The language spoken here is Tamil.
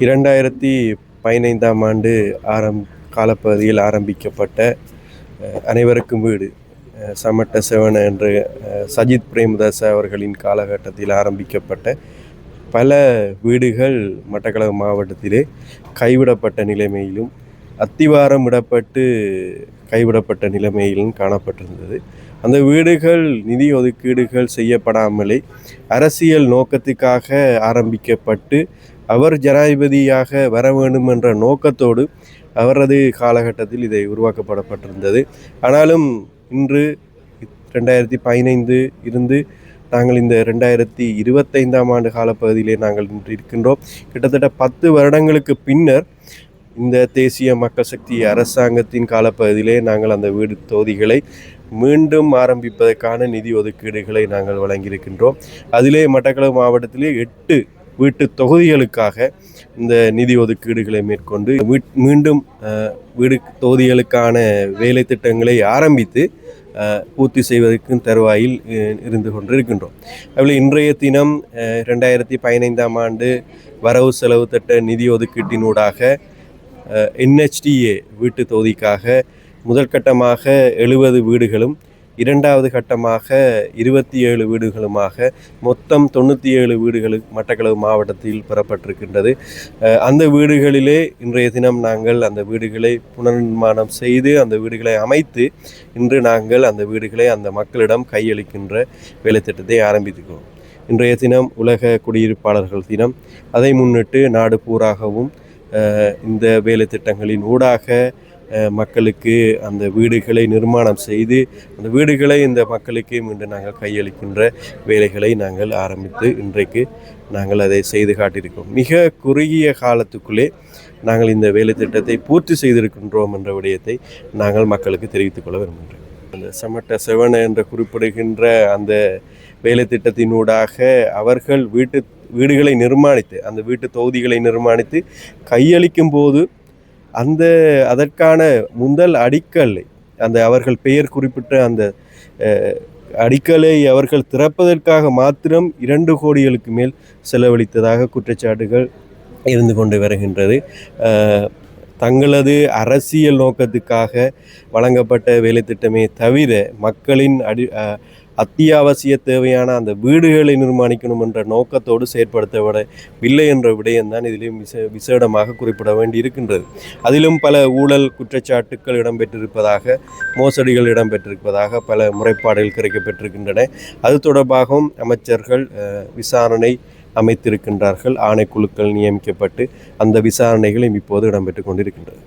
2015ஆம் ஆண்டு காலப்பகுதியில் ஆரம்பிக்கப்பட்ட அனைவருக்கும் வீடு சமட்ட செவன என்ற சஜித் பிரேமதாச அவர்களின் காலகட்டத்தில் ஆரம்பிக்கப்பட்ட பல வீடுகள் மட்டக்களப்பு மாவட்டத்திலே கைவிடப்பட்ட நிலைமையிலும் அத்திவாரம் விடப்பட்டு கைவிடப்பட்ட நிலைமையிலும் காணப்பட்டிருந்தது. அந்த வீடுகள் நிதி ஒதுக்கீடுகள் செய்யப்படாமலே அரசியல் நோக்கத்துக்காக ஆரம்பிக்கப்பட்டு அவர் ஜனாதிபதியாக வர வேண்டும் என்ற நோக்கத்தோடு அவரது காலகட்டத்தில் இதை உருவாக்கப்படப்பட்டிருந்தது. ஆனாலும் இன்று 2015 இருந்து நாங்கள் இந்த 2025ஆம் ஆண்டு காலப்பகுதியிலே நாங்கள் இன்று இருக்கின்றோம். கிட்டத்தட்ட 10 வருடங்களுக்கு பின்னர் இந்த தேசிய மக்கள் சக்தி அரசாங்கத்தின் காலப்பகுதியிலே நாங்கள் அந்த வீடு தொகுதிகளை மீண்டும் ஆரம்பிப்பதற்கான நிதி ஒதுக்கீடுகளை நாங்கள் வழங்கியிருக்கின்றோம். அதிலே மட்டக்களப்பு மாவட்டத்திலே 8 வீட்டு தொகுதிகளுக்காக இந்த நிதி ஒதுக்கீடுகளை மேற்கொண்டு மீண்டும் வீடு தொகுதிகளுக்கான வேலை திட்டங்களை ஆரம்பித்து பூர்த்தி செய்வதற்கும் தருவாயில் இருந்து கொண்டிருக்கின்றோம். அதில் இன்றைய தினம் 2015ஆம் ஆண்டு வரவு செலவு திட்ட நிதி ஒதுக்கீட்டினூடாக NHDA வீட்டு தொகுதிக்காக முதல் கட்டமாக 70 வீடுகளும் இரண்டாவது கட்டமாக 27 வீடுகளுமாக மொத்தம் 97 வீடுகள் மட்டக்களப்பு மாவட்டத்தில் பெறப்பட்டிருக்கின்றது. அந்த வீடுகளிலே இன்றைய தினம் நாங்கள் அந்த வீடுகளை புனர்நிர்மாணம் செய்து அந்த வீடுகளை அமைத்து இன்று நாங்கள் அந்த வீடுகளை அந்த மக்களிடம் கையளிக்கின்ற வேலைத்திட்டத்தை ஆரம்பித்துக்கிறோம். இன்றைய தினம் உலக குடியிருப்பாளர்கள் தினம். அதை முன்னிட்டு நாடு பூராகவும் இந்த வேலை திட்டங்களின் ஊடாக மக்களுக்கு அந்த வீடுகளை நிர்மாணம் செய்து அந்த வீடுகளை இந்த மக்களுக்கு மீண்டும் நாங்கள் கையளிக்கின்ற வேலைகளை நாங்கள் ஆரம்பித்து இன்றைக்கு நாங்கள் அதை செய்து காட்டியிருக்கிறோம். மிக குறுகிய காலத்துக்குள்ளே நாங்கள் இந்த வேலை திட்டத்தை பூர்த்தி செய்திருக்கின்றோம் என்ற விடயத்தை நாங்கள் மக்களுக்கு தெரிவித்துக் கொள்ள விரும்புகின்றோம். அந்த சமட்ட செவன என்று குறிப்பிடுகின்ற அந்த வேலை திட்டத்தினூடாக அவர்கள் வீடுகளை நிர்மாணித்து அந்த வீட்டு தொகுதிகளை நிர்மாணித்து கையளிக்கும் போது அதற்கான முதல் அடிக்கல்லை அந்த அவர்கள் பெயர் குறிப்பிட்ட அந்த அடிக்கலை அவர்கள் திறப்பதற்காக மாத்திரம் 2 கோடிகளுக்கு மேல் செலவழித்ததாக குற்றச்சாட்டுகள் இருந்து கொண்டு வருகின்றது. தங்களது அரசியல் நோக்கத்துக்காக வழங்கப்பட்ட வேலை திட்டமே தவிர மக்களின் அத்தியாவசிய தேவையான அந்த வீடுகளை நிர்மாணிக்கணும் என்ற நோக்கத்தோடு செயற்படுத்தப்படவில்லை என்ற விடயம்தான் இதிலும் விசேடமாக குறிப்பிட வேண்டி இருக்கின்றது. அதிலும் பல ஊழல் குற்றச்சாட்டுக்கள் இடம்பெற்றிருப்பதாக, மோசடிகள் இடம்பெற்றிருப்பதாக பல முறைப்பாடுகள் கிடைக்கப்பெற்றிருக்கின்றன. அது தொடர்பாகவும் அமைச்சர்கள் விசாரணை அமைத்திருக்கின்றார்கள். ஆணைக்குழுக்கள் நியமிக்கப்பட்டு அந்த விசாரணைகளும் இப்போது இடம்பெற்று கொண்டிருக்கின்றது.